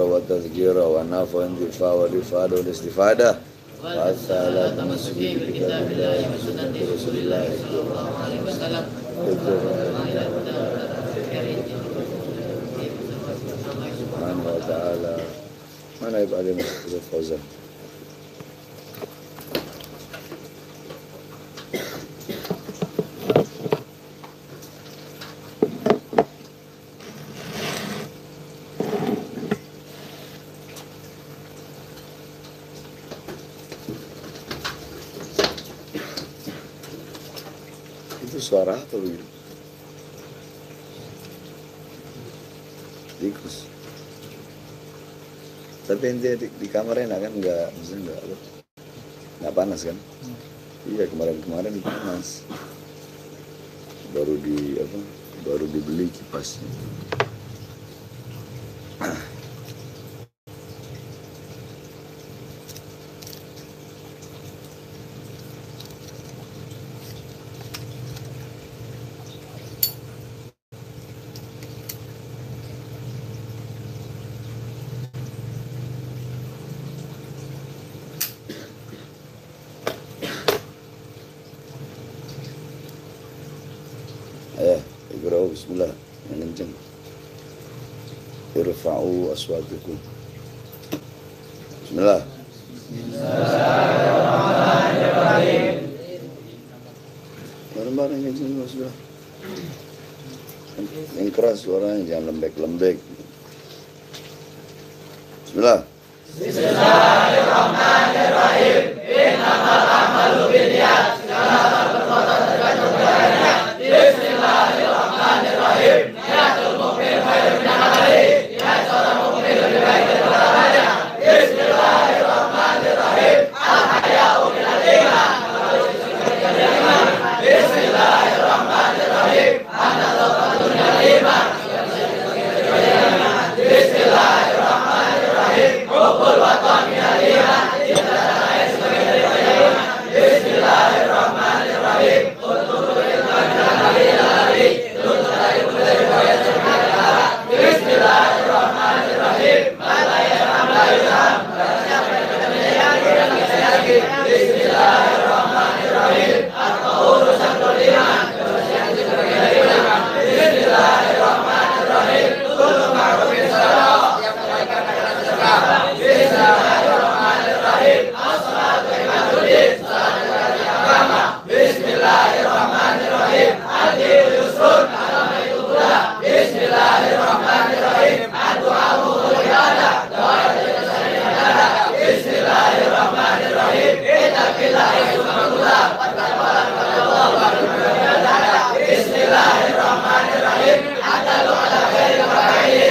wa tadhkira wa nafa intifa wa rifada wa istifadah wa salat masuki bi kitabillahi wa sunnati rasulillah sallallahu alaihi wasallam subhanahu wa ta'ala. Mana Ibu Alim Ustaz Fauzan? Suara apa begitu? Tikus. Tapi ente di kamar enak kan? Nggak panas kan? Iya, kemarin panas. Baru dibeli kipasnya. Bismillah, yang kenceng. Irfa'u aswatukum. Bismillah. Bismillahirrahmanirrahim. Bareng-bareng kenceng, Bismillah. Yang keras suaranya, jangan lembek-lembek. Bismillah. Bismillahirrahmanirrahim. Innamal a'malu binniyat. Segala perbuatan tergantung keadaannya. Bismillahirrahmanirrahim. Niatul mukmin khairun min amalihi. Niat seorang mukmin lebih baik daripada amalnya. Bismillahirrahmanirrahim. Al-haya'u minal iman. Bismillahirrahmanirrahim. An-nadhafatu minal iman. Bismillahirrahmanirrahim. Hubbul watan minal iman. Bismillahirrahmanirrahim. Bismillahirrahmanirrahim. Bismillahirrahmanirrahim. At-tahuru syarrul iman. Bismillahirrahmanirrahim. Kullu ma'rufin sadaqah. Bismillahirrahmanirrahim. As-salatu imaduddin. Bismillahirrahmanirrahim. Al-dinu yusrun. Bismillahirrahmanirrahim. Ad-du'a'u ibadah. Bismillahirrahmanirrahim. Ittaqillah subhanallah. Bismillahirrahmanirrahim. Adalu ala khairi fa'ili.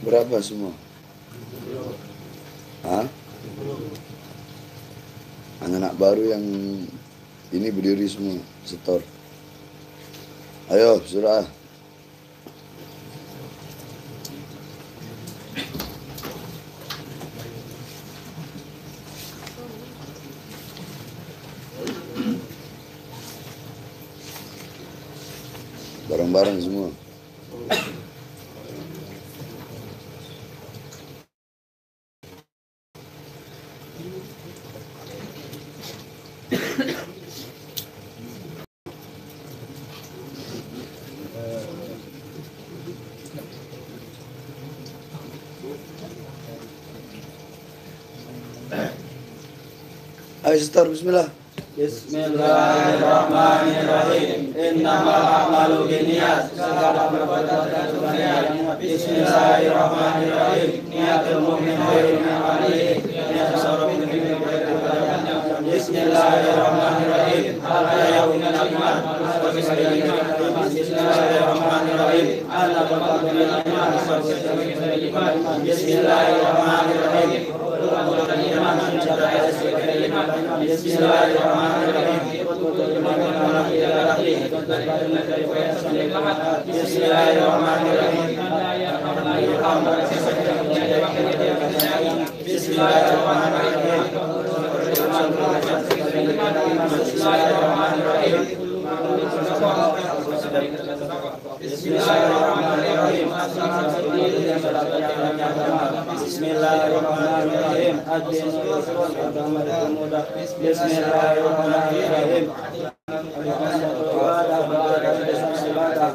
Berapa semua? Hah? Anak-anak baru yang ini berdiri semua, setor. Ayo, surah. Bareng-bareng semua. Ayo setor, bismillah. Bismillahirrahmanirrahim. Innamal a'malu binniyat. Segala perbuatan sebenarnya. Bismillahirrahmanirrahim. Niatul mu'min khairun min amalihi. Niat seorang mukmin lebih baik daripada amalnya. Bismillahirrahmanirrahim. Al-haya'u minal iman. Sebagai sebagian iman. Bismillahirrahmanirrahim. Al-nafaqatu minal iman. Sebagai sebagian iman. Bismillahirrahmanirrahim. Bismillahirrahmanirrahim. Bismillahirrahmanirrahim. Bismillahirrahmanirrahim. Ad-dinu yusrun, agama itu mudah. Bismillahirrahmanirrahim.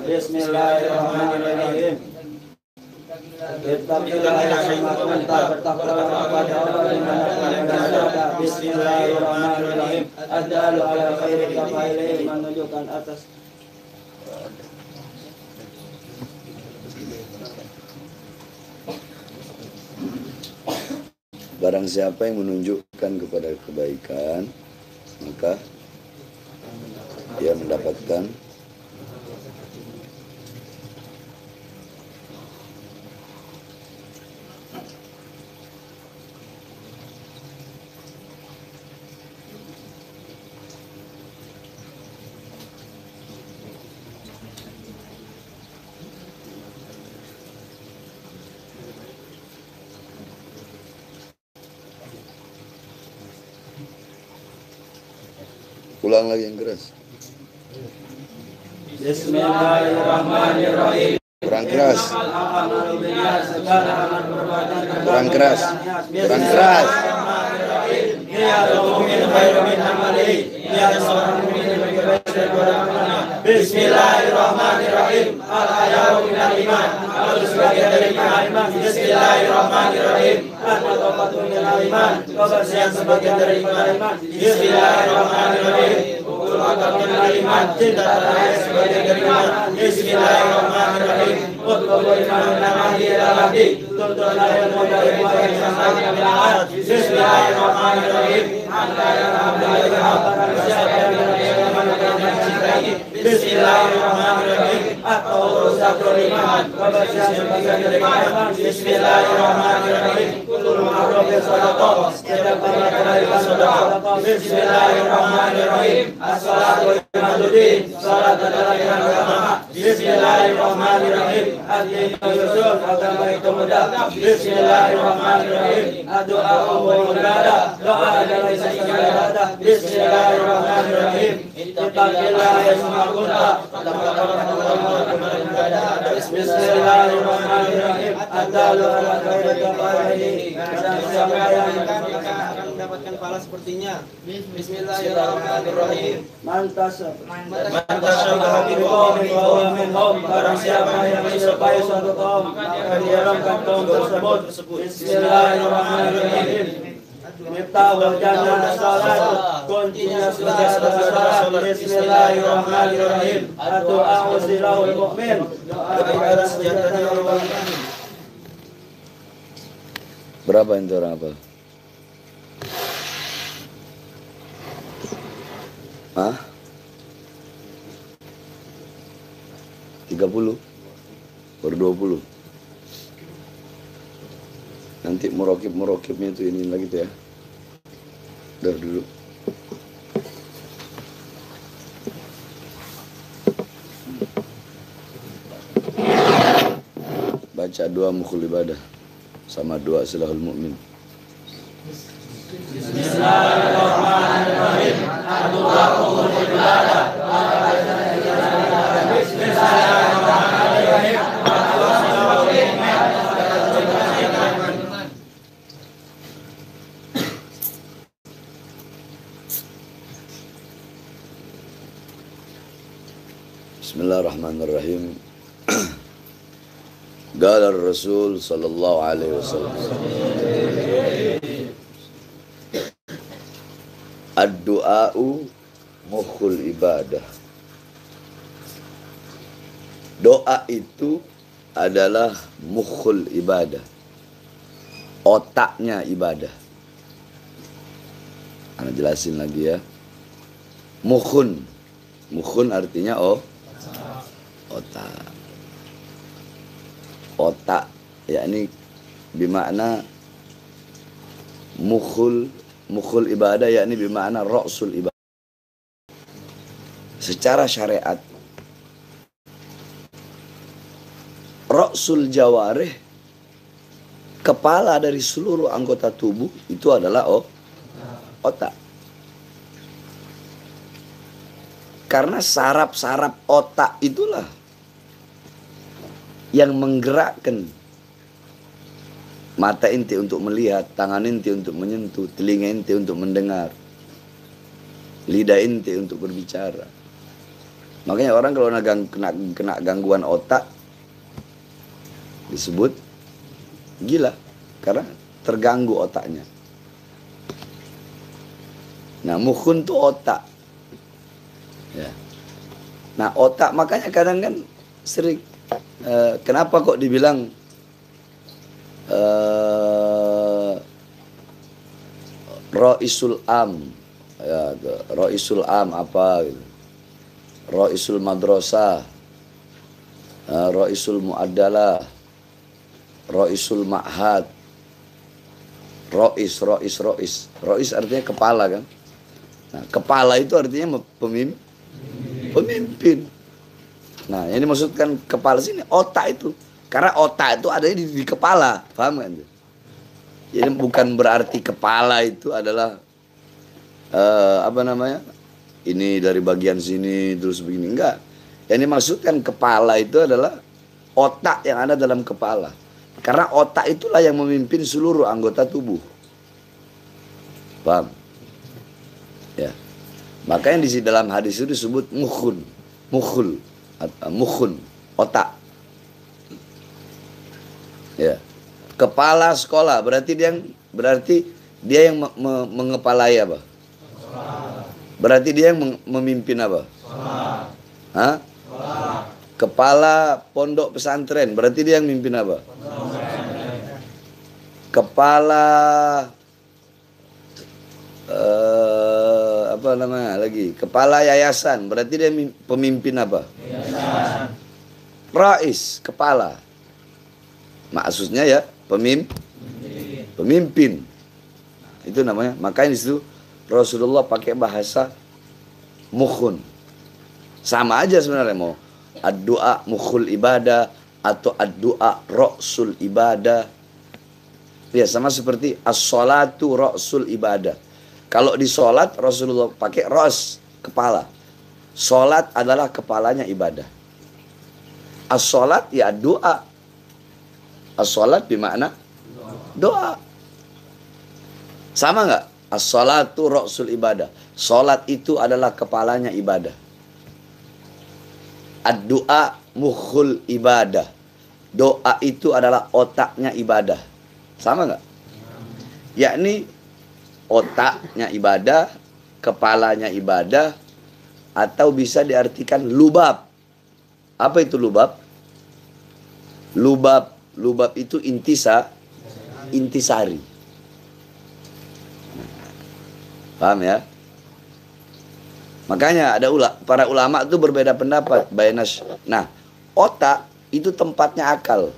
Bismillahirrahmanirrahim. Bismillahirrahmanirrahim. Ad-dalu ala khairi kafailih, menunjukkan atas Barang siapa yang menunjukkan kepada kebaikan, maka ia mendapatkan ulang lagi yang keras. Bismillahirrahmanirrahim. Kurang keras. Kurang keras. Kurang keras. Bismillahirrahmanirrahim. Al-haya'u minal iman. Harus sebagian dari iman. Bismillahirrahmanirrahim. Al-nafaqatu minal iman. Kebersihan sebagian dari iman. Bismillahirrahmanirrahim. Sempurna iman, cinta tanah air sebagai keringat. Bismillahirrahmanirrahim. Utlubul iman namadi laladi. Tuntunlah ilmu dari buah yang sampai kebenaran. Bismillahirrahmanirrahim. Bismillahirrahmanirrahim. Atau rusatul iman. Bismillahirrahmanirrahim. Kulul ma'rufin sadaqah. Bismillahirrahmanirrahim. As-salatu imaduddin. Salat adalah iman agama. Bismillahirrahmanirrahim. Ad-din yusul. Agama itu mudah. Bismillahirrahmanirrahim. Ad-doa wa ibadah. Doa adalah ibadah. Bismillahirrahmanirrahim. Ittaqillah ya kunta. Bismillahirrahmanirrahim. Ad-dalu ala khairi qawaidi. Siapa yang akan mendapatkan pahala sepertinya. Bismillahirrahmanirrahim. Mantasab barang siapa yang menyukai suatu kaum maka diharamkan kaum tersebut. Bismillahirrahmanirrahim. Miftahul jannah salat, kuncinya surga adalah salat. Bismillahirrahmanirrahim. Doa usilahul mu'min, doa adalah senjata orang mukmin. Berapa itu orang apa? Hah? 30? Baru 20? Nanti murokibnya itu ini lagi tuh ya. Udah dulu. Baca doa mukhul ibadah sama doa silahul mu'min. Bismillahirrahmanirrahim. Doa mukhul ibadah. Bismillahirrahmanirrahim. Bismillahirrahmanirrahim. Qala Rasul sallallahu alaihi wasallam, ad-du'a'u mukhul ibadah. Doa itu adalah mukhul ibadah, otaknya ibadah. Ana jelasin lagi ya. Mukhun artinya otak. Otak yakni bermakna mukhul ibadah yakni bermakna ra'sul ibadah. Secara syariat ra'sul jawarih, kepala dari seluruh anggota tubuh itu adalah otak. Karena saraf-saraf otak itulah yang menggerakkan mata inti untuk melihat, tangan inti untuk menyentuh, telinga inti untuk mendengar, lidah inti untuk berbicara. Makanya orang kalau kena gangguan otak disebut gila, karena terganggu otaknya. Nah, mukhun itu otak. Ya. Nah, otak makanya kadang kan sering kenapa kok dibilang Ra'isul Am, ya, Ra'isul Am apa gitu. Ra'isul Madrasah, Ra'isul Mu'addalah, Ra'isul Ma'had. Ra'is artinya kepala kan. Nah, kepala itu artinya pemimpin. Nah, ini maksudkan kepala sini otak itu. Karena otak itu ada di kepala, paham kan? Jadi bukan berarti kepala itu adalah ini dari bagian sini terus begini, enggak. Yang dimaksudkan kepala itu adalah otak yang ada dalam kepala. Karena otak itulah yang memimpin seluruh anggota tubuh. Paham? Ya. Makanya di dalam hadis itu disebut mukhul, otak. Ya. Kepala sekolah berarti dia yang mengepalai apa? Berarti dia yang memimpin apa? Hah? Kepala pondok pesantren, berarti dia yang mimpin apa? Kepala apa namanya lagi? Kepala yayasan, berarti dia pemimpin apa? Yayasan. Rais, kepala. Maksudnya ya pemimpin. Itu namanya. Makanya di situ Rasulullah pakai bahasa mukhun. Sama aja sebenarnya, mau ad-du'a mukhul ibadah atau ad-du'a ra'sul ibadah. Ya sama seperti as-sholatu ra'sul ibadah. Kalau di sholat Rasulullah pakai ras, kepala. Sholat adalah kepalanya ibadah. As-sholat ya doa. As-sholat bermakna doa. Sama nggak? As-sholatu ra'sul ibadah. Sholat itu adalah kepalanya ibadah. Ad-du'a mukhul ibadah. Doa itu adalah otaknya ibadah. Sama nggak? Yakni otaknya ibadah, kepalanya ibadah, atau bisa diartikan lubab. Apa itu lubab? Lubab itu intisari. Paham ya? Makanya ada para ulama itu berbeda pendapat. Nah, otak itu tempatnya akal.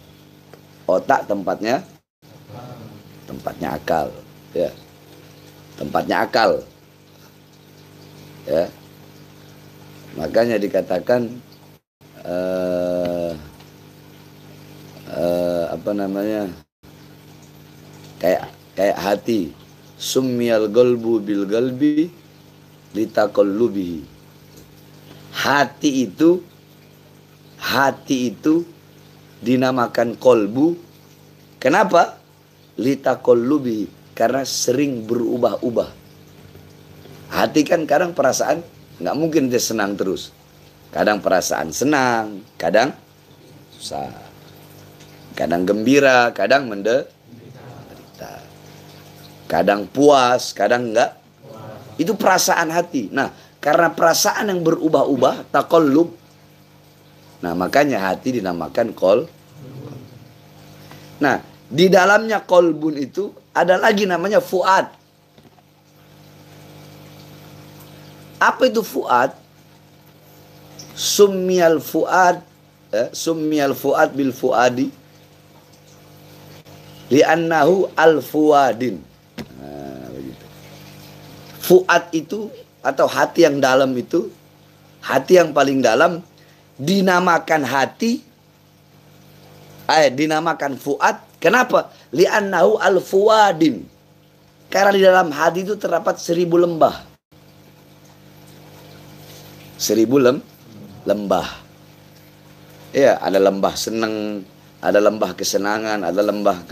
Otak tempatnya akal, ya. Tempatnya akal. Ya. Makanya dikatakan apa namanya? Kayak hati. Summiyal qalbu bil qalbi litaqallubihi. Hati itu dinamakan kolbu. Kenapa? Litaqallubihi, karena sering berubah-ubah. Hati kan kadang perasaan nggak mungkin dia senang terus. Kadang perasaan senang, kadang susah. Kadang gembira, kadang menderita. Kadang puas, kadang enggak. Itu perasaan hati. Nah, karena perasaan yang berubah-ubah, taqallub. Nah, makanya hati dinamakan kol. Nah, di dalamnya kolbun itu ada lagi namanya fuad. Apa itu fuad? Summiyal fuad bil fuadi li'annahu al-fuadin. Nah, begitu. Fuad itu atau hati yang dalam itu, hati yang paling dalam dinamakan hati, dinamakan fuad. Kenapa? Li'annahu al-fuadin. Karena di dalam hati itu terdapat 1000 lembah. 1000 lembah. Ya, ada lembah senang, ada lembah kesenangan, ada lembah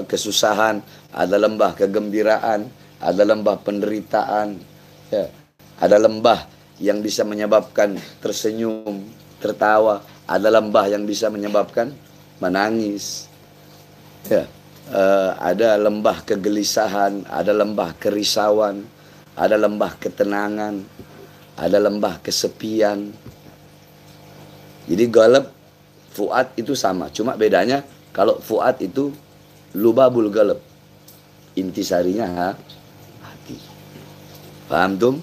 kesusahan, ada lembah kegembiraan, ada lembah penderitaan. Ya, ada lembah yang bisa menyebabkan tersenyum, tertawa, ada lembah yang bisa menyebabkan menangis. Ya, ada lembah kegelisahan, ada lembah kerisauan, ada lembah ketenangan, ada lembah kesepian. Jadi galab, fuad itu sama, cuma bedanya kalau fuad itu lubabul galab, intisarinya hati. Paham tum?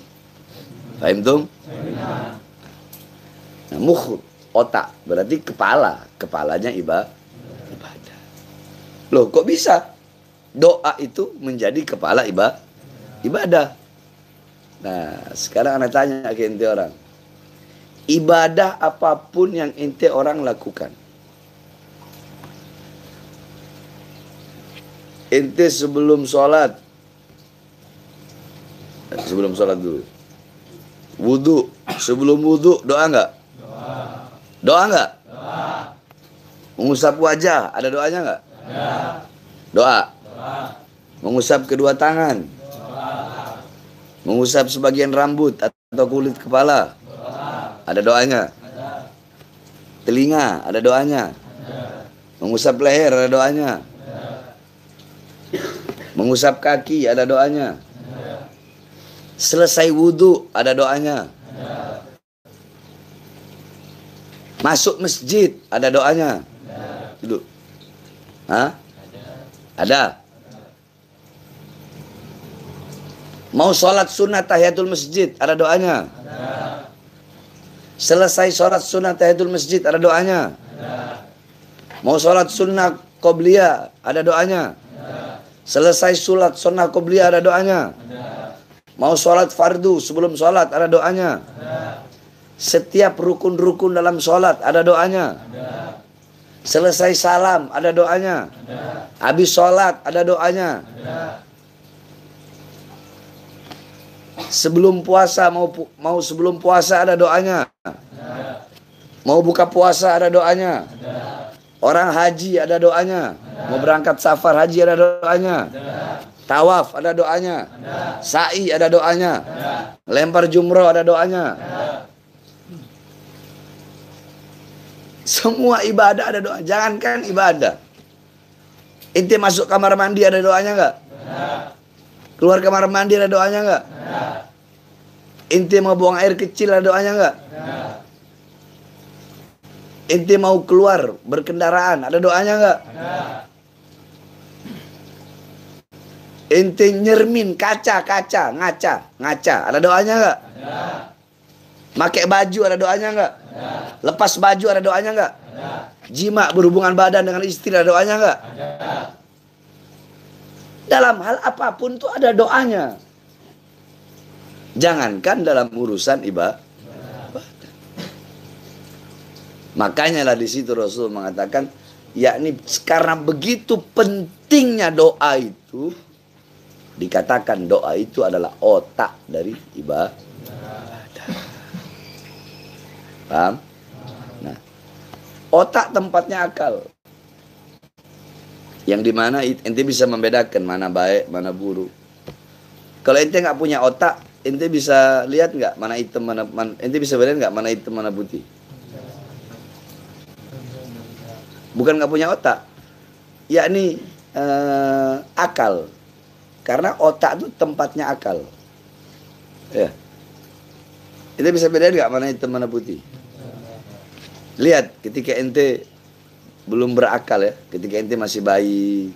Nah, mukh, otak, berarti kepalanya ibadah. Loh, kok bisa? Doa itu menjadi kepala ibadah. Nah, sekarang anda tanya ke ente orang. Ibadah apapun yang ente orang lakukan. Ente sebelum sholat dulu. Wudu, sebelum wudu doa enggak? Doa enggak? Mengusap wajah, ada doanya enggak? Doa. Mengusap kedua tangan. Mengusap sebagian rambut atau kulit kepala. Ada doanya. Telinga, ada doanya. Mengusap leher, ada doanya. Mengusap kaki, ada doanya. Selesai wudu, ada doanya. Masuk masjid, ada doanya? Duduk. Hah? Ada. Mau sholat sunat tahiyatul masjid, ada doanya? Selesai sholat sunat tahiyatul masjid, ada doanya? Mau sholat sunnah qobliyah, ada doanya? Selesai sholat sunnah qobliyah, ada doanya? Mau sholat fardu sebelum sholat, ada doanya? Setiap rukun-rukun dalam sholat, ada doanya? Selesai salam, ada doanya? Habis sholat, ada doanya? Sebelum puasa, mau sebelum puasa, ada doanya? Mau buka puasa, ada doanya? Orang haji, ada doanya? Mau berangkat safar haji, ada doanya? Tawaf, ada doanya? Sa'i, ada doanya? Lempar jumroh, ada doanya? Semua ibadah ada doa. Jangankan ibadah. Inti masuk kamar mandi, ada doanya nggak? Keluar kamar mandi, ada doanya nggak? Inti mau buang air kecil, ada doanya nggak? Inti mau keluar berkendaraan, ada doanya nggak? Inti nyermin ngaca, ada doanya nggak? Pakai baju, ada doanya nggak? Lepas baju, ada doanya nggak? Jima, berhubungan badan dengan istri, ada doanya nggak? Dalam hal apapun tuh ada doanya. Jangankan dalam urusan ibadah. Makanya lah di situ Rasul mengatakan, yakni karena begitu pentingnya doa itu, dikatakan doa itu adalah otak dari ibadah. Paham? Nah, otak tempatnya akal. Yang dimana ente bisa membedakan mana baik, mana buruk. Kalau ente nggak punya otak, ente bisa lihat nggak mana hitam, ente bisa bedain nggak mana hitam, mana putih? Bukan nggak punya otak, yakni akal. Karena otak itu tempatnya akal. Ya. Ente bisa bedain nggak mana hitam, mana putih? Lihat ketika ente belum berakal ya, ketika ente masih bayi.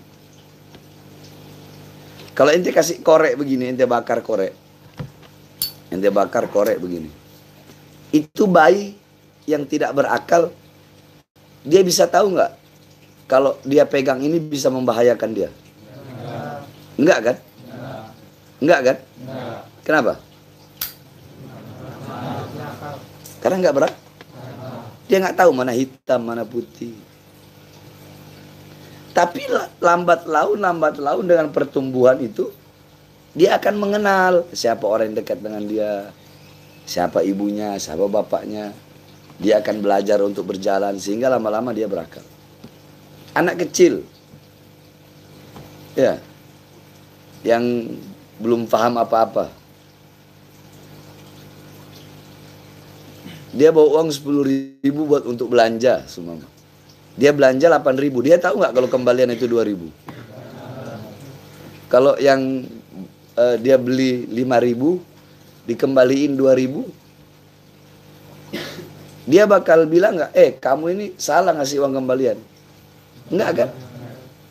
Kalau ente kasih korek begini, ente bakar korek. Ente bakar korek begini. Itu bayi yang tidak berakal, dia bisa tahu nggak kalau dia pegang ini bisa membahayakan dia? Enggak kan? Enggak kan? Kenapa? Karena enggak berakal. Dia nggak tahu mana hitam, mana putih. Tapi lambat laun dengan pertumbuhan itu, dia akan mengenal siapa orang yang dekat dengan dia, siapa ibunya, siapa bapaknya. Dia akan belajar untuk berjalan sehingga lama-lama dia berakal. Anak kecil, ya, yang belum paham apa-apa, dia bawa uang 10.000 buat untuk belanja semua. Dia belanja 8.000. Dia tahu nggak kalau kembalian itu 2.000? Kalau yang dia beli 5.000 dikembaliin 2.000, dia bakal bilang nggak, kamu ini salah ngasih uang kembalian? Enggak kan?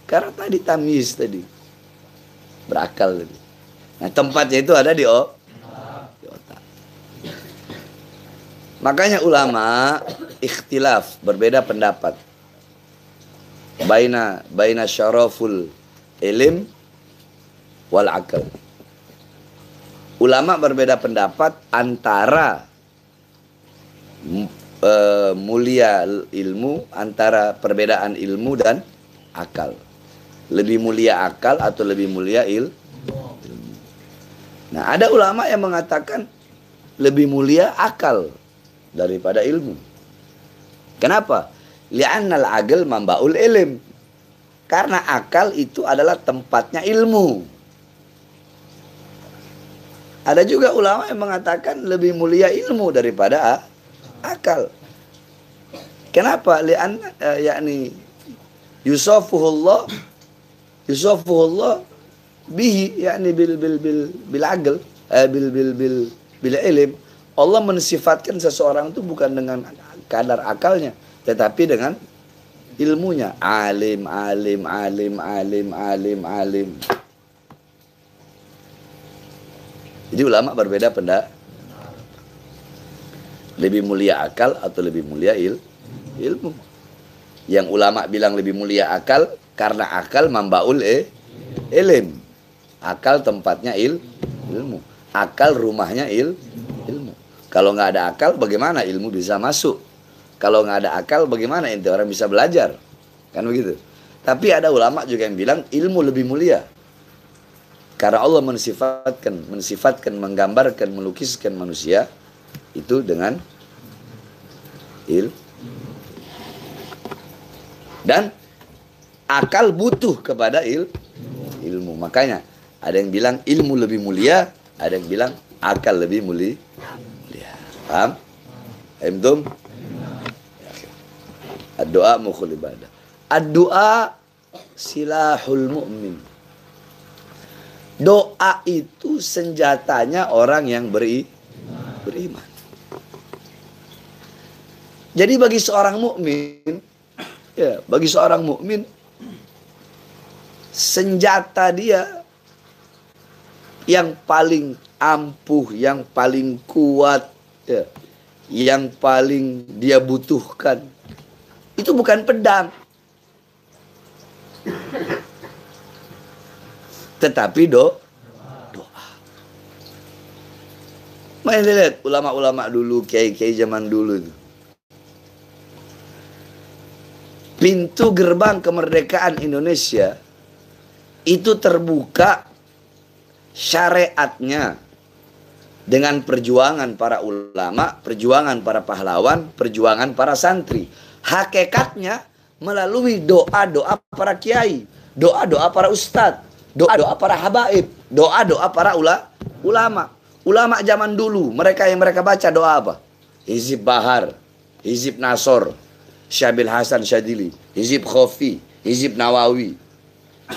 Karena tadi tamyiz tadi, berakal tadi. Nah tempatnya itu ada di otak. Makanya ulama ikhtilaf, berbeda pendapat. Baina syaraful ilm wal akal. Ulama berbeda pendapat antara mulia ilmu, antara perbedaan ilmu dan akal. Lebih mulia akal atau lebih mulia ilmu. Nah, ada ulama yang mengatakan lebih mulia akal daripada ilmu. Kenapa? Li'annal aql mambaul ilm. Karena akal itu adalah tempatnya ilmu. Ada juga ulama yang mengatakan lebih mulia ilmu daripada akal. Kenapa? Li'anna yakni yusafuhullah bihi, yakni bil aql, bil ilm. Allah mensifatkan seseorang itu bukan dengan kadar akalnya, tetapi dengan ilmunya. Alim, alim, alim, alim, alim, alim. Jadi ulama berbeda pendapat. Lebih mulia akal atau lebih mulia ilmu. Yang ulama bilang lebih mulia akal karena akal mambaul ilm. Akal tempatnya ilmu. Akal rumahnya ilmu. Kalau nggak ada akal, bagaimana ilmu bisa masuk? Kalau nggak ada akal, bagaimana ente orang bisa belajar? Kan begitu. Tapi ada ulama juga yang bilang ilmu lebih mulia. Karena Allah mensifatkan, menggambarkan, melukiskan manusia itu dengan ilmu. Dan akal butuh kepada ilmu. Makanya ada yang bilang ilmu lebih mulia, ada yang bilang akal lebih mulia. Paham? Antum? Ad-doa mukhul ibadah. Ad-doa silahul mu'min. Doa itu senjatanya orang yang beriman. Jadi bagi seorang mukmin, ya, bagi seorang mukmin senjata dia yang paling ampuh, yang paling kuat, ya, yang paling dia butuhkan itu bukan pedang, tetapi doa. Main lihat ulama-ulama dulu, kiai-kiai zaman dulu itu. Pintu gerbang kemerdekaan Indonesia itu terbuka syariatnya dengan perjuangan para ulama, perjuangan para pahlawan, perjuangan para santri. Hakikatnya melalui doa-doa para kiai, doa-doa para ustadz, doa-doa para habaib, doa-doa para ulama. Ulama zaman dulu, mereka yang mereka baca doa apa? Hizib Bahar, Hizib Nasor, Syabil Hasan Syadili, Hizib Khofi, Hizib Nawawi.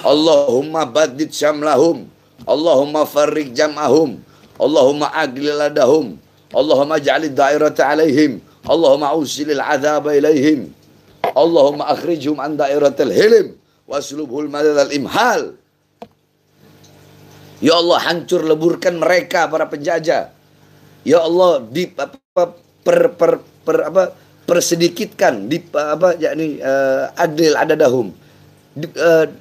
Allahumma badid syamlahum, Allahumma farrik jam'ahum, Allahumma aglil ladahum, Allahumma ja'alid dairata alaihim, Allahumma usilil azaba ilaihim, Allahumma akhrijhum an dairatil hilim, waslubhul madadal imhal. Ya Allah, hancur leburkan mereka para penjajah. Ya Allah, persedikitkan adil adadahum.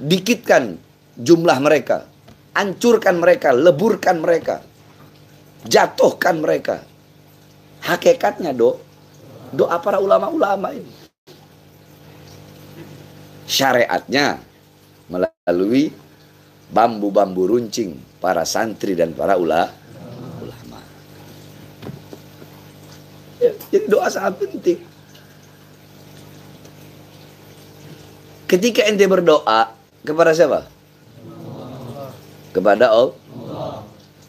Dikitkan jumlah mereka. Hancurkan mereka, leburkan mereka. Jatuhkan mereka. Hakikatnya doa para ulama-ulama ini. Syariatnya melalui bambu-bambu runcing para santri dan para ulama. Jadi doa sangat penting. Ketika ente berdoa kepada siapa? Kepada Allah.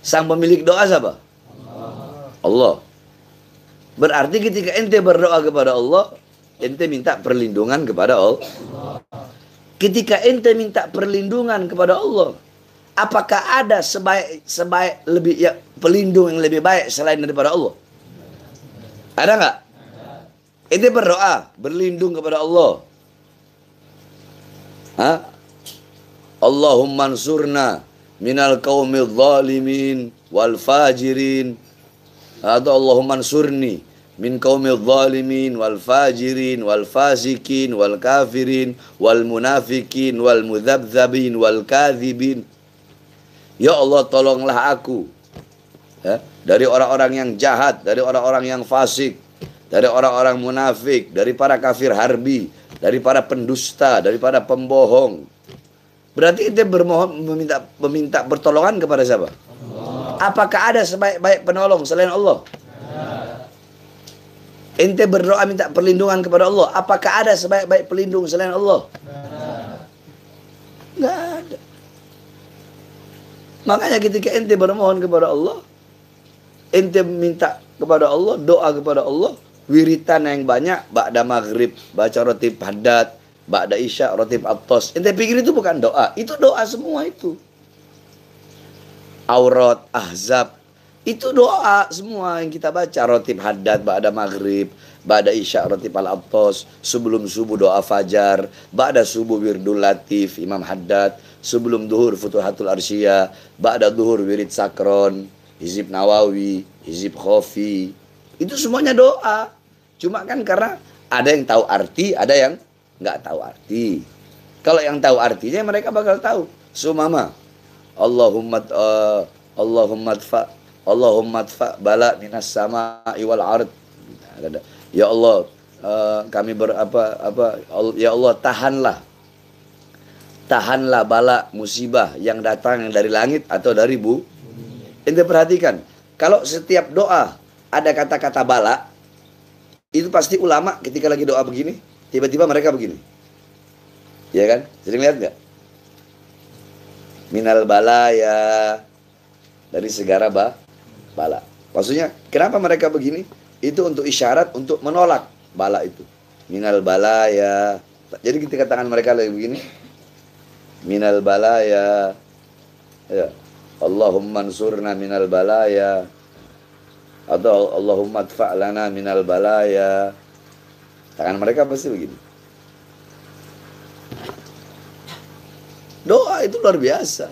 Sang pemilik doa siapa? Allah. Berarti ketika ente berdoa kepada Allah, ente minta perlindungan kepada Allah. Ketika ente minta perlindungan kepada Allah, apakah ada sebaik lebih ya, pelindung yang lebih baik selain daripada Allah? Ada nggak? Ente berdoa berlindung kepada Allah. Allahumma ansurna minal qaumil zalimin wal fajirin. Atau Allahumma ansurni min qaumil zalimin wal fajirin wal fasikin wal kafirin wal munafikin wal mudzabdzabin wal kadzibin. Ya Allah, tolonglah aku dari orang-orang yang jahat, dari orang-orang yang fasik, dari orang-orang munafik, dari para kafir harbi, dari para pendusta, dari para pembohong. Berarti kita meminta pertolongan kepada siapa? Allah. Apakah ada sebaik-baik penolong selain Allah? Ente berdoa minta perlindungan kepada Allah. Apakah ada sebaik-baik pelindung selain Allah? Nggak ada. Makanya ketika ente bermohon kepada Allah, ente minta kepada Allah, doa kepada Allah, wiritan yang banyak, ba'da maghrib baca rotib haddad, ba'da isya rotib attos. Ente pikir itu bukan doa? Itu doa semua itu. Aurat, ahzab, Itu doa semua yang kita baca. Rotib haddad ba'da maghrib, ba'da isya rotib al-abtos, sebelum subuh doa fajar, ba'da subuh wirdul latif Imam Haddad, sebelum duhur futuhatul arsyiyah, ba'da duhur wirid sakron, hizib nawawi, hizib khofi. Itu semuanya doa. Cuma kan karena ada yang tahu arti, ada yang nggak tahu arti. Kalau yang tahu artinya mereka bakal tahu. Sumama Allahumma adfa bala minas sama'i wal ard. Ya Allah, kami ya Allah, tahanlah bala musibah yang datang dari langit atau dari bumi. Ente perhatikan, kalau setiap doa ada kata-kata bala, itu pasti ulama ketika lagi doa begini, tiba-tiba mereka begini. Ya kan? Sering lihat nggak? Minal bala ya, dari segala bala. Maksudnya, kenapa mereka begini? Itu untuk isyarat, untuk menolak bala itu. Minal bala ya. Jadi ketika tangan mereka lagi begini, minal bala ya. Allahumma ansurna minal bala ya. Atau Allahumma adfa' lana minal bala ya. Tangan mereka pasti begini. Doa itu luar biasa.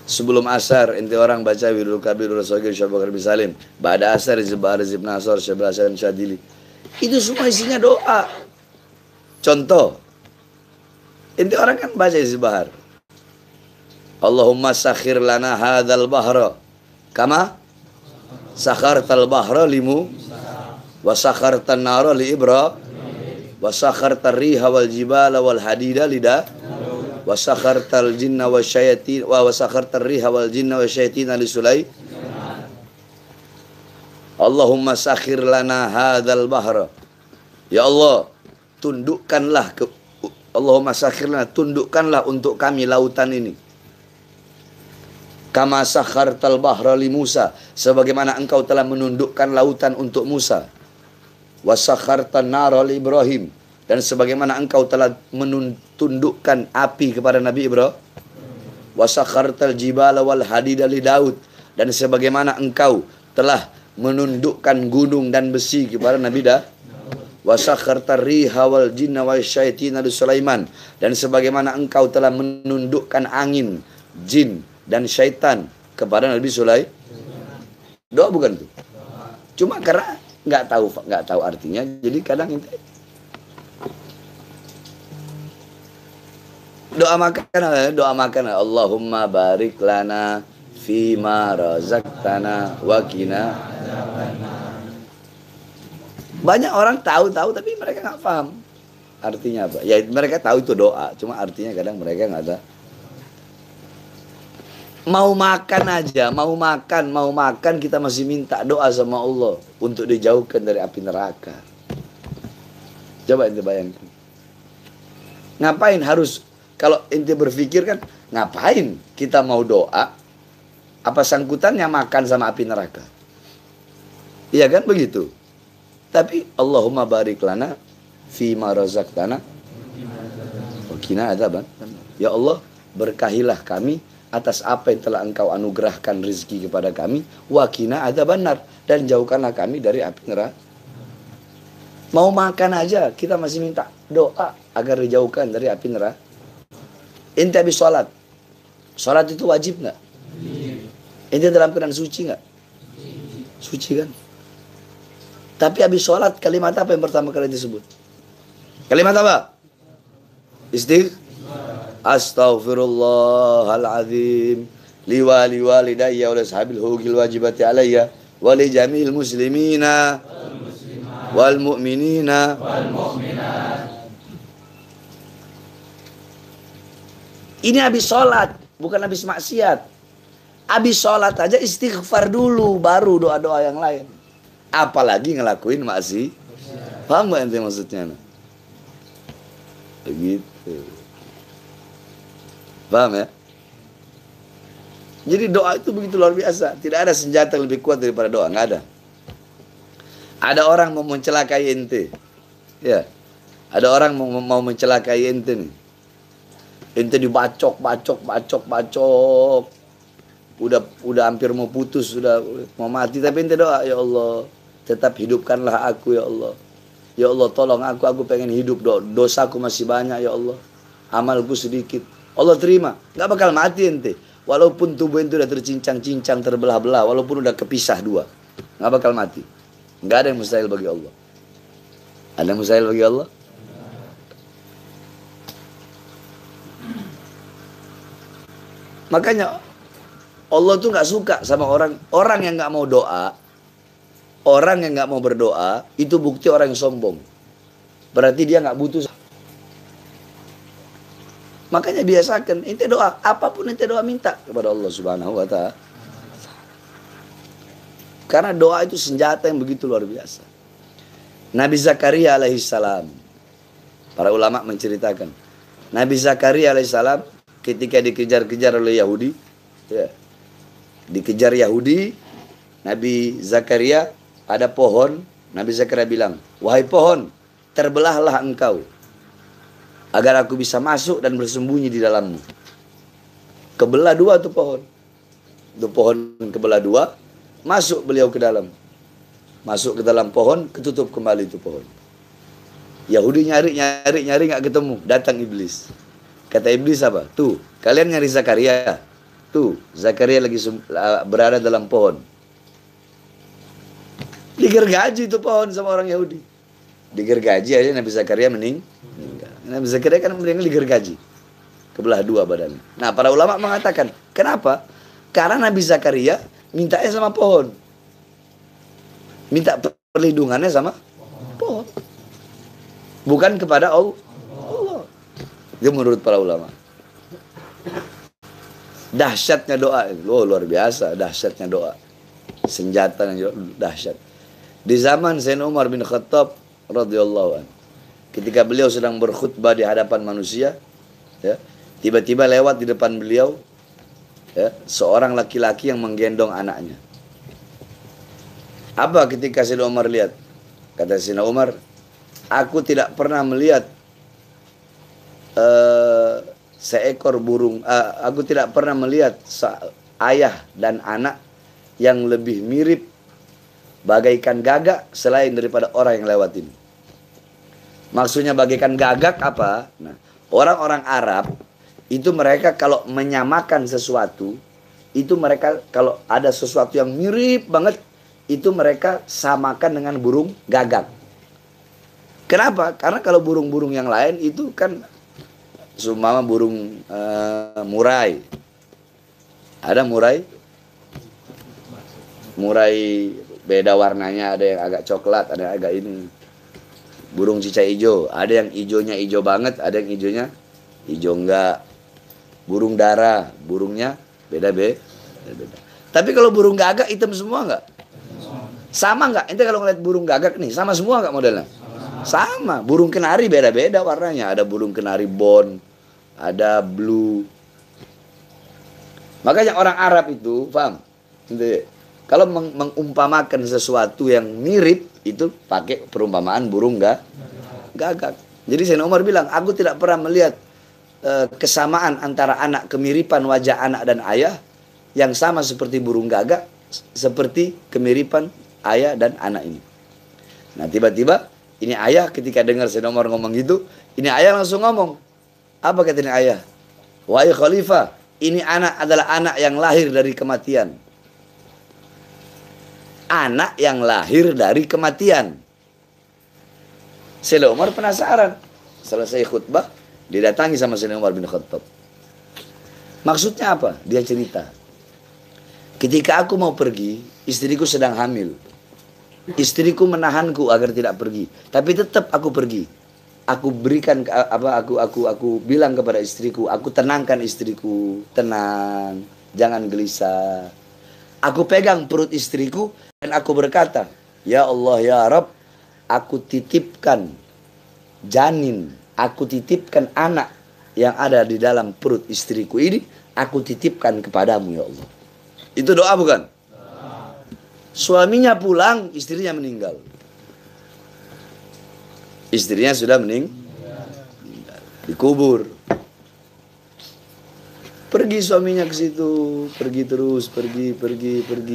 Sebelum asar, ente orang baca Wirdul Kabir, Wirdul Shagir, Syekh Bakar bin Salim. Ba'da asar, Zibah Rizib Nasor, Syekh Hasan Syadili. Itu semua isinya doa. Contoh, ente orang kan baca Zibahar. Allahumma sakhir lana hadzal bahra kama sakhartal bahra limu wa sakhartan nara li ibra wa sakhartar riha wal jibala wal hadida lida wa sakhartal jinna wasyayatin wa sakhartar riha wal jinna wasyayatin li sulai. Allahumma sakhir lana hadzal bahra. Ya Allah, tundukkanlah Allahumma sakhir lana, tundukkanlah untuk kami lautan ini. Kama sakhartal bahra li Musa, sebagaimana engkau telah menundukkan lautan untuk Musa. Wa sakhartan nara li Ibrahim, dan sebagaimana engkau telah menundukkan api kepada Nabi Ibrahim. Wa sakhartal jibala wal hadida li Daud, dan sebagaimana engkau telah menundukkan gunung dan besi kepada Nabi Daud. Wa sakhartar riha wal jinna wasyayatin li Sulaiman, dan sebagaimana engkau telah menundukkan angin, jin dan syaitan kepada Nabi Sulaiman. Doa bukan itu? Cuma karena nggak tahu artinya, jadi kadang itu doa makan Allahumma barik lana fima razaqtana wa qina. Banyak orang tahu tapi mereka nggak paham artinya apa. Ya mereka tahu itu doa, cuma artinya kadang mereka nggak tahu. Mau makan kita masih minta doa sama Allah untuk dijauhkan dari api neraka. Coba ente bayangkan. Ngapain harus, kalau ente berpikir kan, ngapain kita mau doa? Apa sangkutannya makan sama api neraka? Iya kan begitu. Tapi Allahumma barik lana fima razaqtana wa qina adzaban. Ya Allah, berkahilah kami atas apa yang telah engkau anugerahkan rezeki kepada kami, wa qina adzabannar, dan jauhkanlah kami dari api neraka. Mau makan aja kita masih minta doa agar dijauhkan dari api neraka. Ente habis sholat itu wajib nggak? Ente dalam keadaan suci nggak? Suci kan? Tapi habis sholat kalimat apa yang pertama kali disebut? Kalimat apa? Astaghfirullahaladzim liwali walidayya wa ashabil hugil wajibati alayya wa li jami'il muslimina wal mu'minina. Ini habis sholat, bukan habis maksiat. Habis sholat aja istighfar dulu, baru doa-doa yang lain. Apalagi ngelakuin maksiat. Paham gak ente maksudnya? Begitu. Paham ya? Jadi doa itu begitu luar biasa. Tidak ada senjata yang lebih kuat daripada doa. Nggak ada. Ada orang mau mencelakai ente. Ya. Ada orang mau mencelakai ente nih. Ente dibacok. udah hampir mau putus, sudah mau mati, tapi ente doa, ya Allah, tetap hidupkanlah aku ya Allah. Ya Allah tolong aku pengen hidup, dosaku masih banyak ya Allah. Amalku sedikit. Allah terima, nggak bakal mati ente. Walaupun tubuh ente udah tercincang-cincang, terbelah-belah, walaupun udah kepisah dua, nggak bakal mati. Nggak ada yang mustahil bagi Allah. Ada yang mustahil bagi Allah? Makanya Allah tuh nggak suka sama orang yang nggak mau doa, orang yang nggak mau berdoa, itu bukti orang yang sombong. Berarti dia nggak butuh. Makanya biasakan, ente doa, apapun ente doa minta kepada Allah Subhanahu wa Ta'ala. Karena doa itu senjata yang begitu luar biasa. Nabi Zakaria alaihissalam, para ulama menceritakan, Nabi Zakaria alaihissalam ketika dikejar-kejar oleh Yahudi, ya, dikejar Yahudi, Nabi Zakaria ada pohon, Nabi Zakaria bilang, wahai pohon, terbelahlah engkau, agar aku bisa masuk dan bersembunyi di dalammu. Kebelah dua tuh pohon. Itu pohon kebelah dua, masuk beliau ke dalam. Masuk ke dalam pohon, ketutup kembali itu pohon. Yahudi nyari nggak ketemu, datang iblis. Kata iblis apa? Tuh, kalian nyari Zakaria. Tuh, Zakaria lagi berada dalam pohon. Digergaji itu pohon sama orang Yahudi. Digergaji aja Nabi Zakaria meninggal. Nabi Zakaria kan meninggal digergaji. Kebelah dua badannya. Nah, para ulama mengatakan, kenapa? Karena Nabi Zakaria mintanya sama pohon. Minta perlindungannya sama pohon. Bukan kepada Allah. Itu menurut para ulama. Dahsyatnya doa. Luar biasa dahsyatnya doa. Senjata yang dahsyat. Di zaman Sayyidina Umar bin Khattab radhiyallahu anhu, ketika beliau sedang berkhutbah di hadapan manusia, ya, tiba-tiba lewat di depan beliau, ya, seorang laki-laki yang menggendong anaknya. Apa ketika Sayyidina Umar lihat? Kata Sayyidina Umar, aku tidak pernah melihat seekor burung, aku tidak pernah melihat ayah dan anak yang lebih mirip bagaikan gagak selain daripada orang yang lewat ini. Maksudnya bagaikan gagak apa? Nah, orang-orang Arab itu mereka kalau menyamakan sesuatu, itu mereka kalau ada sesuatu yang mirip banget, itu mereka samakan dengan burung gagak. Kenapa? Karena kalau burung-burung yang lain itu kan seumpama burung murai. Ada murai beda warnanya, ada yang agak coklat, ada yang agak ini. Burung cicak hijau, ada yang hijaunya hijau banget, ada yang hijaunya hijau enggak. Burung dara, burungnya beda-beda. Tapi kalau burung gagak hitam semua enggak? Sama enggak? Ente kalau ngeliat burung gagak nih, sama semua enggak modelnya? Sama. Burung kenari beda-beda warnanya. Ada burung kenari bond, ada blue. Makanya orang Arab itu, paham? Kalau mengumpamakan sesuatu yang mirip, itu pakai perumpamaan burung gagak. Jadi Sayyidina Umar bilang, aku tidak pernah melihat kesamaan antara anak, kemiripan wajah anak dan ayah yang sama seperti burung gagak, seperti kemiripan ayah dan anak ini. Nah, tiba-tiba ini ayah ketika dengar Sayyidina Umar ngomong gitu, ini ayah langsung ngomong. Apa kata ini ayah? Wahai khalifah, ini anak adalah anak yang lahir dari kematian. Anak yang lahir dari kematian. Sayyidina Umar penasaran. Selesai khutbah, didatangi sama Sayyidina Umar bin Khattab. Maksudnya apa? Dia cerita. Ketika aku mau pergi, istriku sedang hamil. Istriku menahanku agar tidak pergi, tapi tetap aku pergi. Aku berikan aku bilang kepada istriku, aku tenangkan istriku, tenang, jangan gelisah. Aku pegang perut istriku dan aku berkata, ya Allah ya Rabb, aku titipkan janin, aku titipkan anak yang ada di dalam perut istriku ini, aku titipkan kepadamu ya Allah. Itu doa bukan? Suaminya pulang, istrinya meninggal. Istrinya sudah meninggal. Dikubur. Pergi suaminya ke situ, pergi terus, pergi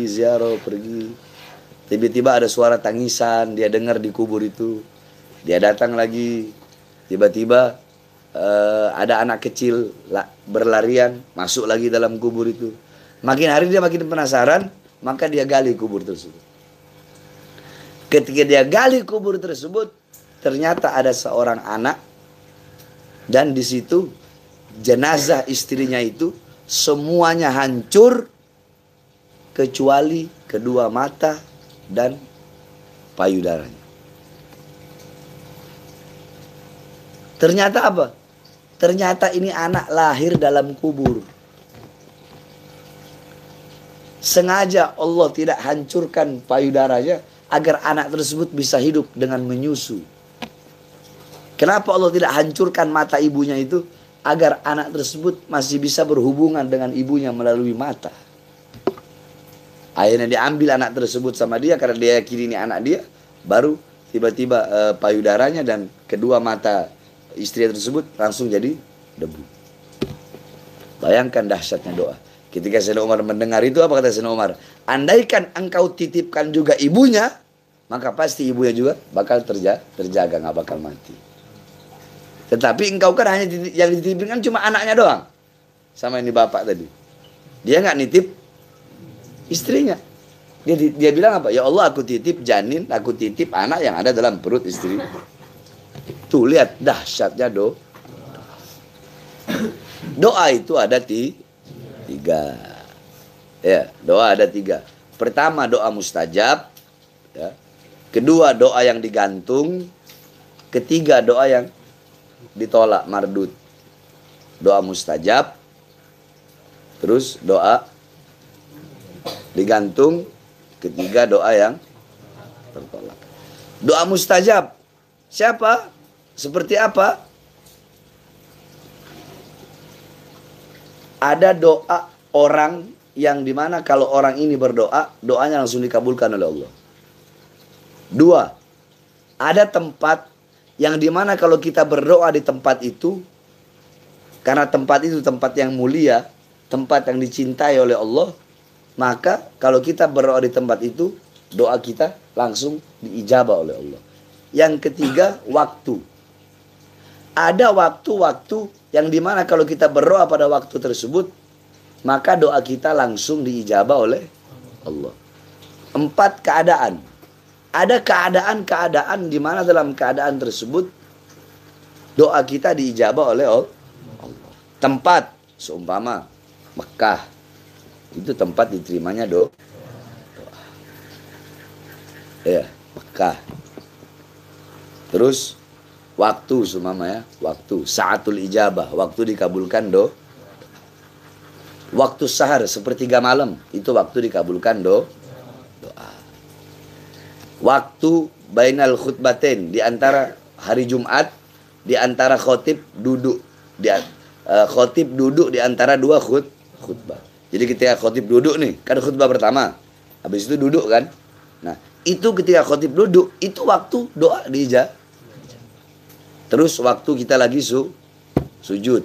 ziarah, pergi. Tiba-tiba ada suara tangisan, dia dengar di kubur itu. Dia datang lagi, tiba-tiba ada anak kecil berlarian, masuk lagi dalam kubur itu. Makin hari dia makin penasaran, maka dia gali kubur tersebut. Ketika dia gali kubur tersebut, ternyata ada seorang anak, dan di situ jenazah istrinya itu semuanya hancur kecuali kedua mata dan payudaranya. Ternyata apa? Ternyata ini anak lahir dalam kubur. Sengaja Allah tidak hancurkan payudaranya agar anak tersebut bisa hidup dengan menyusu. Kenapa Allah tidak hancurkan mata ibunya itu? Agar anak tersebut masih bisa berhubungan dengan ibunya melalui mata. Akhirnya diambil anak tersebut sama dia karena dia yakini ini anak dia. Baru tiba-tiba payudaranya dan kedua mata istri tersebut langsung jadi debu. Bayangkan dahsyatnya doa. Ketika Sayyidina Umar mendengar itu, apa kata Sayyidina Umar? Andaikan engkau titipkan juga ibunya, maka pasti ibunya juga bakal terjaga, nggak bakal mati. Tetapi engkau kan hanya yang dititipkan cuma anaknya doang. Sama ini bapak tadi. Dia nggak nitip istrinya. Dia bilang apa? Ya Allah, aku titip janin, aku titip anak yang ada dalam perut istri. Tuh lihat dahsyatnya doa itu ada tiga. Ya, doa ada tiga. Pertama doa mustajab. Ya. Kedua doa yang digantung. Ketiga doa yang ditolak, mardud. Doa mustajab, terus doa digantung, ketiga doa yang tertolak. Doa mustajab siapa? Seperti apa? Ada doa orang yang dimana kalau orang ini berdoa, doanya langsung dikabulkan oleh Allah. Dua, ada tempat yang dimana kalau kita berdoa di tempat itu, karena tempat itu tempat yang mulia, tempat yang dicintai oleh Allah, maka kalau kita berdoa di tempat itu, doa kita langsung diijabah oleh Allah. Yang ketiga, waktu. Ada waktu-waktu yang dimana kalau kita berdoa pada waktu tersebut, maka doa kita langsung diijabah oleh Allah. 4, keadaan. Ada keadaan-keadaan di mana dalam keadaan tersebut doa kita diijabah oleh Allah. Tempat, seumpama Mekah, itu tempat diterimanya doa. Ya, Mekah. Terus waktu, seumpama ya, waktu saatul ijabah, waktu dikabulkan doa. Waktu sahar sepertiga malam, itu waktu dikabulkan doa. Waktu bainal khutbatain, di antara hari Jumat, di antara khotib duduk, khotib duduk di antara dua khutbah. Jadi ketika khotib duduk nih, kan khutbah pertama, habis itu duduk kan. Nah, itu ketika khotib duduk, itu waktu doa diijabah. Terus waktu kita lagi sujud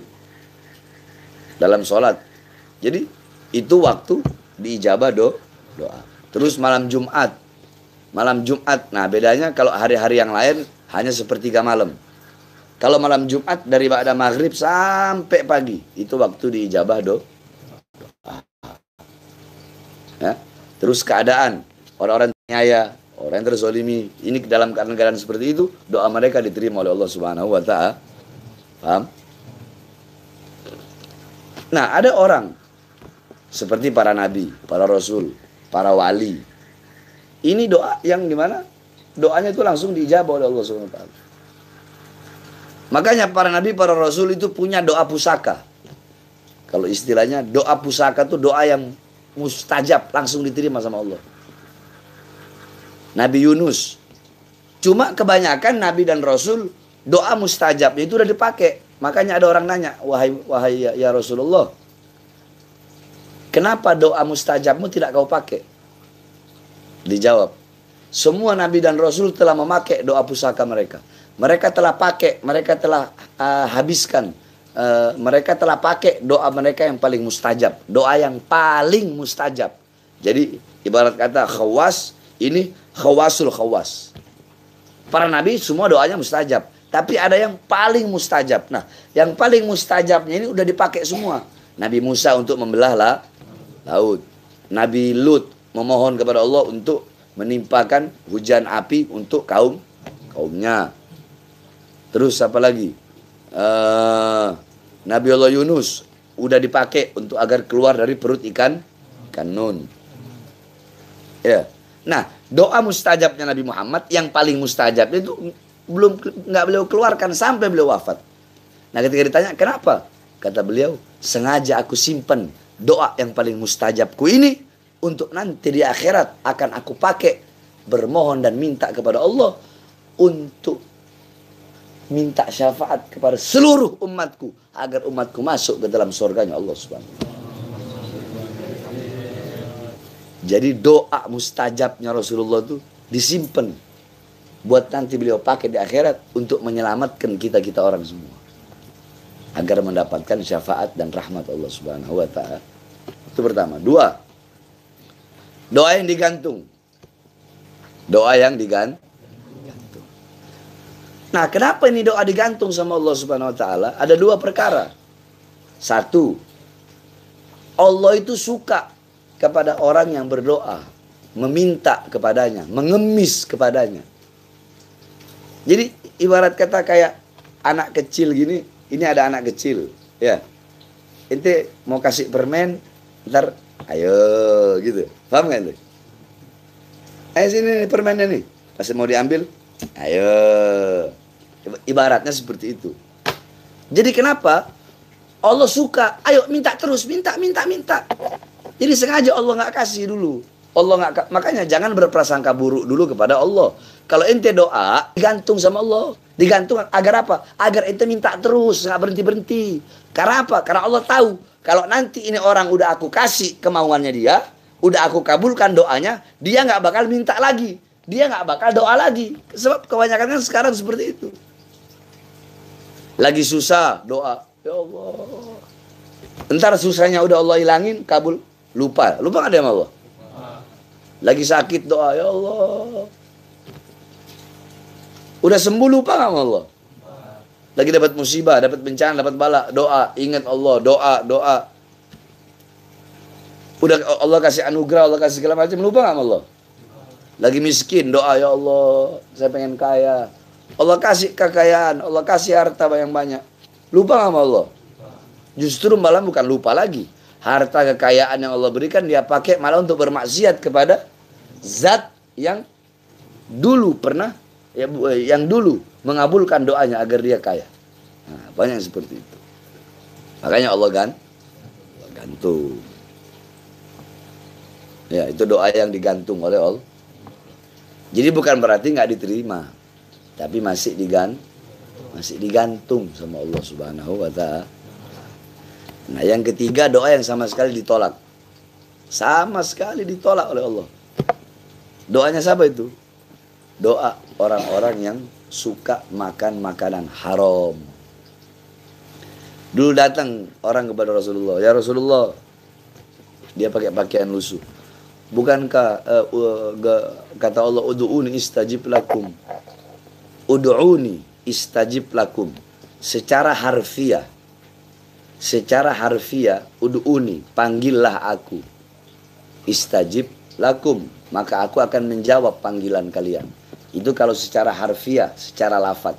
dalam sholat. Jadi itu waktu diijabah doa. Terus malam Jumat. Malam Jumat, nah bedanya kalau hari-hari yang lain hanya sepertiga malam. Kalau malam Jumat dari ba'da maghrib sampai pagi, itu waktu diijabah doa. Ya. Terus keadaan, orang-orang nyaya, orang yang terzolimi, ini dalam keadaan seperti itu, doa mereka diterima oleh Allah Subhanahu wa Ta'ala. Paham? Nah, ada orang seperti para nabi, para rasul, para wali. Ini doa yang dimana doanya itu langsung diijabah oleh Allah SWT. Makanya para nabi, para rasul itu punya doa pusaka. Kalau istilahnya doa pusaka itu doa yang mustajab, langsung diterima sama Allah. Nabi Yunus. Cuma kebanyakan nabi dan rasul doa mustajabnya itu udah dipakai. Makanya ada orang nanya, wahai ya Rasulullah, kenapa doa mustajabmu tidak kau pakai? Dijawab, semua nabi dan rasul telah memakai doa pusaka mereka. Mereka telah pakai, mereka telah habiskan mereka telah pakai doa mereka yang paling mustajab, doa yang paling mustajab. Jadi ibarat kata khawas ini khawasul khawas. Para nabi semua doanya mustajab, tapi ada yang paling mustajab. Nah, yang paling mustajabnya ini udah dipakai semua. Nabi Musa untuk membelah laut. Nabi Lut memohon kepada Allah untuk menimpakan hujan api untuk kaumnya. Terus apa lagi? Nabi Allah Yunus udah dipakai untuk agar keluar dari perut ikan nun. Ya. Nah, doa mustajabnya Nabi Muhammad yang paling mustajab itu nggak beliau keluarkan sampai beliau wafat. Nah, ketika ditanya kenapa? Kata beliau, sengaja aku simpan doa yang paling mustajabku ini untuk nanti di akhirat akan aku pakai bermohon dan minta kepada Allah untuk minta syafaat kepada seluruh umatku agar umatku masuk ke dalam surganya Allah Subhanahu wa taala. Jadi doa mustajabnya Rasulullah itu disimpan buat nanti beliau pakai di akhirat untuk menyelamatkan kita orang semua agar mendapatkan syafaat dan rahmat Allah Subhanahu wa taala. Itu pertama. Dua, doa yang digantung. Doa yang digantung. Nah, kenapa ini doa digantung sama Allah Subhanahu wa taala? Ada dua perkara. Satu, Allah itu suka kepada orang yang berdoa, meminta kepadanya, mengemis kepadanya. Jadi ibarat kata kayak anak kecil gini, ini ada anak kecil, ya. Ente mau kasih permen, ntar ayo gitu. Paham gak itu? Ayo sini nih permennya nih. Pas mau diambil, ayo. Ibaratnya seperti itu. Jadi kenapa Allah suka? Ayo minta terus, minta. Jadi sengaja Allah nggak kasih dulu. Allah nggak, makanya jangan berprasangka buruk dulu kepada Allah. Kalau ente doa digantung sama Allah, digantung agar apa? Agar ente minta terus, nggak berhenti. Karena apa? Karena Allah tahu kalau nanti ini orang udah aku kasih kemauannya dia, udah aku kabulkan doanya, dia nggak bakal minta lagi, dia nggak bakal doa lagi. Sebab kebanyakan kan sekarang seperti itu. Lagi susah doa, ya Allah. Entar susahnya udah Allah hilangin, kabul, lupa nggak ada sama Allah. Lagi sakit doa, ya Allah. Udah sembuh lupa nggak sama Allah. Lagi dapat musibah, dapat bencana, dapat bala, doa, ingat Allah, doa. Udah Allah kasih anugerah, Allah kasih segala macam, lupa nggak sama Allah. Lagi miskin, doa, ya Allah, saya pengen kaya. Allah kasih kekayaan, Allah kasih harta banyak-banyak. Lupa nggak sama Allah? Justru malah bukan lupa lagi. Harta kekayaan yang Allah berikan dia pakai malah untuk bermaksiat kepada zat yang dulu pernah, yang dulu mengabulkan doanya agar dia kaya. Nah, banyak seperti itu. Makanya Allah gantung. Ya, itu doa yang digantung oleh Allah. Jadi bukan berarti nggak diterima, tapi masih digantung sama Allah Subhanahu wa taala. Nah, yang ketiga doa yang sama sekali ditolak. Sama sekali ditolak oleh Allah. Doanya siapa itu? Doa orang-orang yang suka makan makanan haram. Dulu datang orang kepada Rasulullah, ya Rasulullah, dia pakai pakaian lusuh. Bukankah kata Allah, ud'uni istajib lakum. Ud'uni istajib lakum. Secara harfiah, ud'uni, panggillah aku. Istajib lakum, maka aku akan menjawab panggilan kalian. Itu kalau secara harfiah, secara lafaz.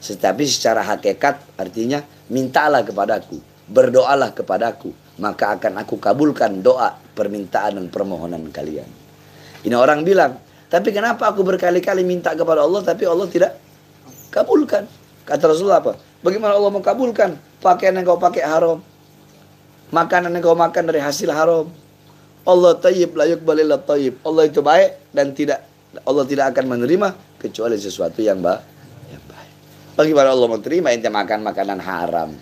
Tetapi secara hakikat artinya mintalah kepadaku, berdoalah kepadaku, maka akan aku kabulkan doa, permintaan dan permohonan kalian. Ini orang bilang, tapi kenapa aku berkali-kali minta kepada Allah tapi Allah tidak kabulkan? Kata Rasulullah apa? Bagaimana Allah mau kabulkan? Pakaian yang kau pakai haram, makanan yang kau makan dari hasil haram. Allah tayyib la yuqbalu illa tayyib. Allah itu baik dan Allah tidak akan menerima kecuali sesuatu yang baik. Bagaimana Allah mau terima ente makan makanan haram?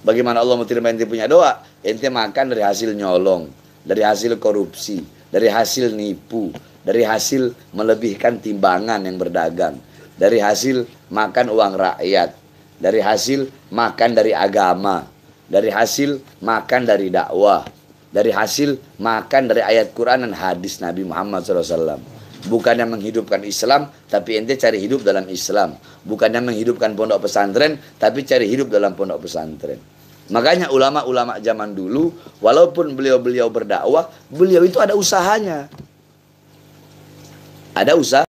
Bagaimana Allah mau terima ente punya doa? Ente makan dari hasil nyolong, dari hasil korupsi, dari hasil nipu, dari hasil melebihkan timbangan yang berdagang, dari hasil makan uang rakyat, dari hasil makan dari agama, dari hasil makan dari dakwah, dari hasil makan dari ayat Quran dan hadis Nabi Muhammad SAW. Bukannya menghidupkan Islam, tapi ente cari hidup dalam Islam. Bukannya menghidupkan pondok pesantren, tapi cari hidup dalam pondok pesantren. Makanya ulama-ulama zaman dulu, walaupun beliau-beliau berdakwah, beliau itu ada usahanya. Ada usaha.